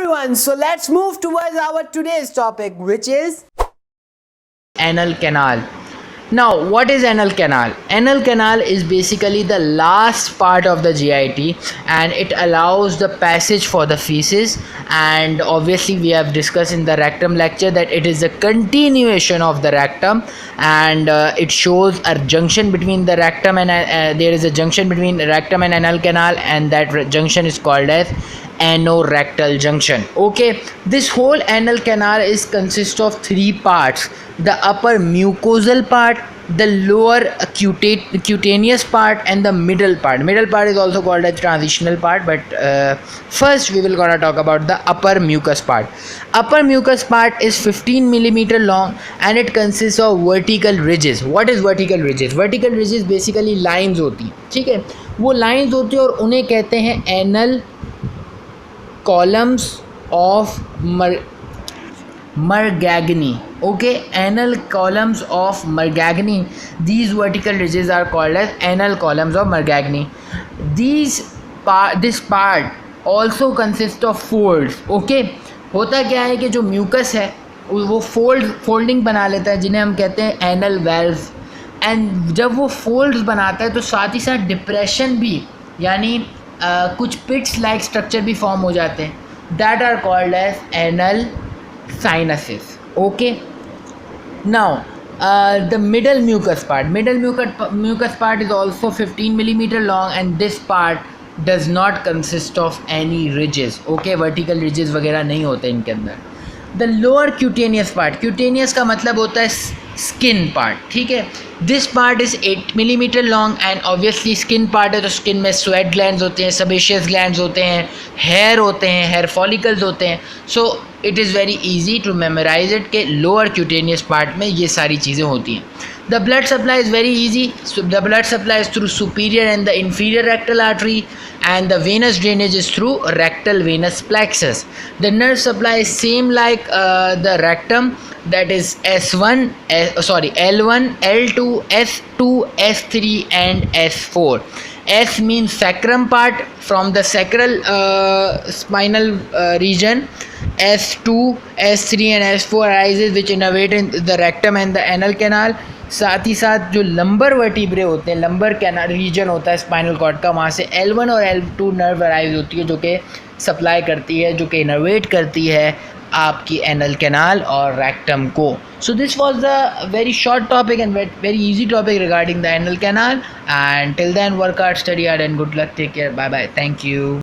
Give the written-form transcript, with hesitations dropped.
everyone, so let's move towards our today's topic, which is anal canal. Now, what is anal canal? Anal canal is basically the last part of the GIT, and it allows the passage for the feces. And obviously, we have discussed in the rectum lecture that it is a continuation of the rectum, and it shows a junction between the rectum and there is a junction between rectum and anal canal, and that junction is called as anorectal junction. Okay, this whole anal canal is consists of three parts: the upper mucosal part, the lower cutaneous part, and the middle part. Middle part is also called a transitional part, but first we will gonna talk about the upper mucus part. Upper mucus part is 15 millimeter long, and it consists of vertical ridges. What is vertical ridges? Vertical ridges basically lines होती, ठीक है, वो lines होती है और उन्हें कहते हैं anal columns of Mergagni. Okay, anal columns of Mergagni. These vertical ridges are called as anal columns of Mergagni. This part also consists of folds. Okay, होता क्या है कि जो म्यूकस है वो फोल्डिंग बना लेता है, जिन्हें हम कहते हैं एनल वेल्व्स. एंड जब वो फोल्ड्स बनाता है तो साथ ही साथ डिप्रेशन भी, यानी कुछ पिट्स लाइक स्ट्रक्चर भी फॉर्म हो जाते हैं. That are called as anal sinuses. Okay, now the middle mucus part is also 15 millimeter long, and this part does not consist of any ridges. Okay, vertical ridges वगैरह नहीं होते इनके अंदर. The lower cutaneous का मतलब होता है skin part, ठीक है. This part is 8 millimeter long, and obviously skin part है तो स्किन में स्वेट ग्लैंड्स होते हैं, सेबेशियस ग्लैंड्स होते हैं, हेयर होते हैं, हेयर फॉलिकल्स होते हैं. So it is very easy to memorise it के लोअर क्यूटेनियस पार्ट में ये सारी चीज़ें होती हैं. The blood supply is very easy. So the blood supply is through superior and the inferior rectal artery, and the venous drainage is through rectal venous plexus. The nerve supply is same like the rectum, that is L1, L2, S2, S3 and S4. S means sacrum part, from the sacral spinal region. S2, S3 and S4 arises which innervate in the rectum and the anal canal. साथ ही साथ जो lumbar vertebrae होते हैं, lumbar canal reason होता है spinal cord का, वहाँ से L1 और L2 नर्व अराइज होती है जो कि सप्लाई करती है, जो कि इनर्वेट करती है आपकी एनल कैनाल और रेक्टम को. So this was the very short topic and very easy topic regarding the anal canal. And till then work hard, study hard and good luck. Take care, bye bye, thank you.